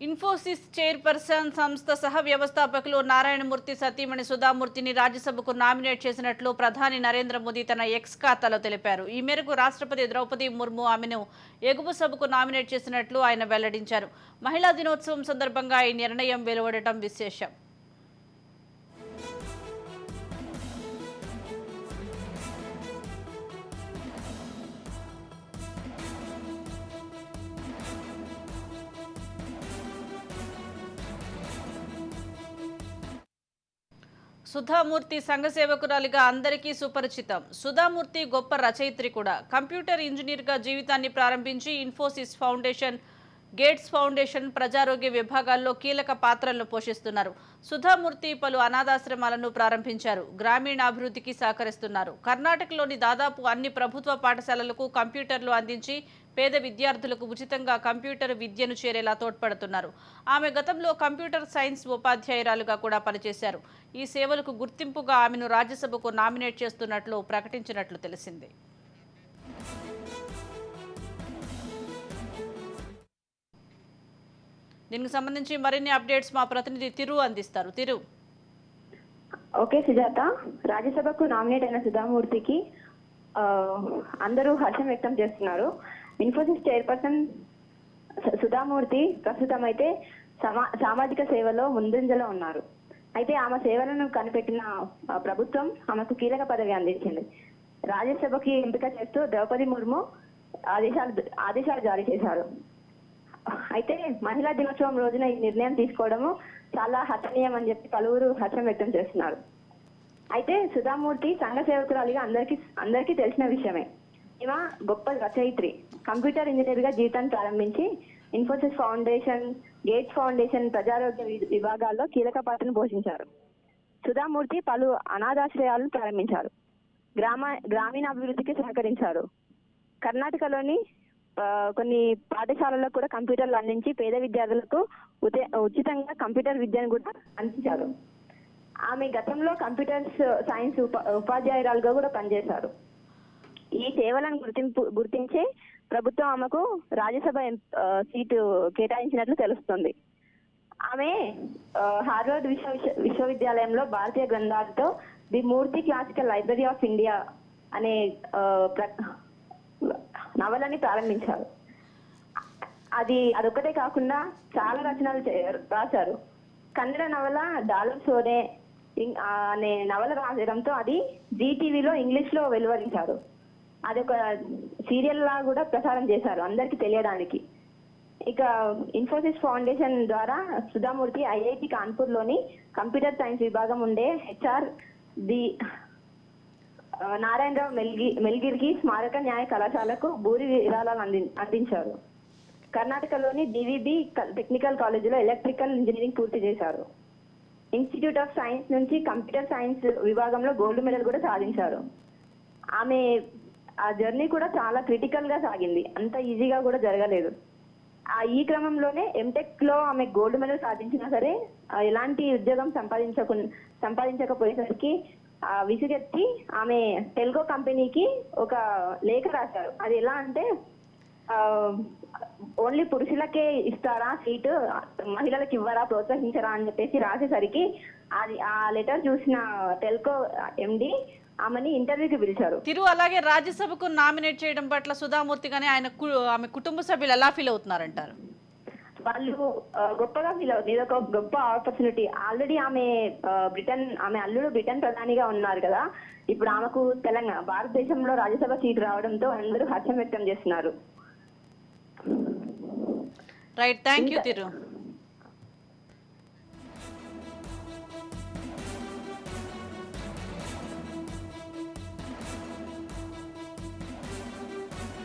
Infosys chairperson సంస్థ సహ వ్యవస్థాపకులు నారాయణమూర్తి సతీమణి సుధామూర్తిని రాజ్యసభకు నామినేట్ చేసినట్లు ప్రధాని నరేంద్ర మోదీ తన ఎక్స్ ఖాతాలో తెలిపారు. ఈ మేరకు రాష్ట్రపతి ద్రౌపది ముర్ము ఆమెను ఎగువ సభకు నామినేట్ చేసినట్లు ఆయన వెల్లడించారు. మహిళా దినోత్సవం సందర్భంగా ఈ నిర్ణయం వెలువడటం విశేషం. సుధామూర్తి సంఘ సేవకురాలిగా అందరికీ సుపరిచితం. సుధామూర్తి గొప్ప రచయిత్రి కూడా. కంప్యూటర్ ఇంజనీర్గా జీవితాన్ని ప్రారంభించి ఇన్ఫోసిస్ ఫౌండేషన్, గేట్స్ ఫౌండేషన్, ప్రజారోగ్య విభాగాల్లో కీలక పాత్రలను పోషిస్తున్నారు. సుధామూర్తి పలు అనాథాశ్రమాలను ప్రారంభించారు. గ్రామీణాభివృద్ధికి సహకరిస్తున్నారు. కర్ణాటకలోని దాదాపు అన్ని ప్రభుత్వ పాఠశాలలకు కంప్యూటర్లు అందించి పేద విద్యార్థులకు ఉచితంగా కంప్యూటర్ విద్యను చేరేలా తోడ్పడుతున్నారు. ఆమె గతంలో కంప్యూటర్ సైన్స్ ఉపాధ్యాయురాలుగా కూడా పనిచేశారు. ఈ సేవలకు గుర్తింపుగా ఆమెను రాజ్యసభకు నామినేట్ చేస్తున్నట్లు ప్రకటించినట్లు తెలిసింది. దీనికి సంబంధించి మరిన్ని అప్డేట్స్ మా ప్రతినిధి తిరు అందిస్తారు. తిరు. ఓకే సుజాత, రాజ్యసభకు నామినేట్ అయిన సుధామూర్తికి అందరూ హర్షం వ్యక్తం చేస్తున్నారు. ఇన్ఫోసిస్ చైర్పర్సన్ సుధామూర్తి ప్రస్తుతం అయితే సామాజిక సేవలో ముందంజలో ఉన్నారు. అయితే ఆమె సేవలను కనిపెట్టిన ప్రభుత్వం ఆమెకు కీలక పదవి అందించింది. రాజ్యసభకి ఎంపిక చేస్తూ ద్రౌపది ముర్ము ఆదేశాలు జారీ చేశారు. అయితే మహిళా దినోత్సవం రోజున ఈ నిర్ణయం తీసుకోవడము చాలా హర్షణీయం అని చెప్పి పలువురు హర్షం వ్యక్తం చేస్తున్నారు. అయితే సుధామూర్తి సంఘ సేవకురాలిగా అందరికీ తెలిసిన విషయమే. ఈమె గొప్ప రచయిత్రి. కంప్యూటర్ ఇంజనీర్ గా జీవితాన్ని ప్రారంభించి ఇన్ఫోసిస్ ఫౌండేషన్, గేట్స్ ఫౌండేషన్, ప్రజారోగ్య విభాగాల్లో కీలక పాత్రను పోషించారు. సుధామూర్తి పలు అనాథాశ్రయాలను ప్రారంభించారు. గ్రామీణాభివృద్ధికి సహకరించారు. కర్ణాటకలోని కొన్ని పాఠశాలల్లో కూడా కంప్యూటర్లు అందించి పేద విద్యార్థులకు ఉచితంగా కంప్యూటర్ విద్యను కూడా అందించారు. ఆమె గతంలో కంప్యూటర్ సైన్స్ ఉపాధ్యాయురాలుగా కూడా పనిచేశారు. ఈ సేవలను గుర్తించే ప్రభుత్వం ఆమెకు రాజ్యసభ సీటు కేటాయించినట్లు తెలుస్తుంది. ఆమె హార్వర్డ్ విశ్వవిద్యాలయంలో భారతీయ గ్రంథాలతో the Murty classical library of India అనే నవలని ప్రారంభించారు. అదొక్కటే కాకుండా చాలా రచనలు రాశారు. కన్నడ నవల డాలర్ సోనే అనే నవల రాయడంతో అది జీటీవీలో ఇంగ్లీష్ లో వెలువరించారు. అది ఒక సీరియల్ లా కూడా ప్రసారం చేశారు అందరికి తెలియడానికి. ఇక ఇన్ఫోసిస్ ఫౌండేషన్ ద్వారా సుధామూర్తి ఐఐటి కాన్పూర్ లోని కంప్యూటర్ సైన్స్ విభాగం ఉండే హెచ్ఆర్ ది నారాయణరావు మెల్గిరికి స్మారక న్యాయ కళాశాలకు భూరి విరాళాలు అందించారు. కర్ణాటకలోని డివిబి టెక్నికల్ కాలేజీలో ఎలక్ట్రికల్ ఇంజనీరింగ్ పూర్తి చేశారు. ఇన్స్టిట్యూట్ ఆఫ్ సైన్స్ నుంచి కంప్యూటర్ సైన్స్ విభాగంలో గోల్డ్ మెడల్ కూడా సాధించారు. ఆమె ఆ జర్నీ కూడా చాలా క్రిటికల్ గా సాగింది. అంత ఈజీగా కూడా జరగలేదు. ఈ క్రమంలోనే ఎంటెక్ లో ఆమె గోల్డ్ మెడల్ సాధించినా సరే ఎలాంటి ఉద్యోగం సంపాదించకపోయేసరికి విసుగెత్తి ఆమె టెల్కో కంపెనీకి ఒక లేఖ రాశారు. అది ఎలా అంటే ఓన్లీ పురుషులకే ఇస్తారా సీటు, మహిళలకు ఇవ్వరా, ప్రోత్సహించరా అని చెప్పేసి రాసేసరికి ఆ లెటర్ చూసిన టెల్కో ఎండి ఆమెని ఇంటర్వ్యూకి పిలిచారు. అలాగే రాజ్యసభకు నామినేట్ చేయడం పట్ల సుధామూర్తి గానీ ఆమె కుటుంబ సభ్యులు ఎలా ఫీల్ అవుతున్నారంటారు? వాళ్ళు గొప్పగా ఫీల్ అవుతుంది. ఇది ఒక గొప్ప ఆపర్చునిటీ. ఆల్రెడీ ఆమె అల్లుడు బ్రిటన్ ప్రధానిగా ఉన్నారు కదా. ఇప్పుడు ఆమెకు భారతదేశంలో రాజ్యసభ సీటు రావడంతో అందరూ హర్షం వ్యక్తం చేస్తున్నారు. Right, thank you Thiru.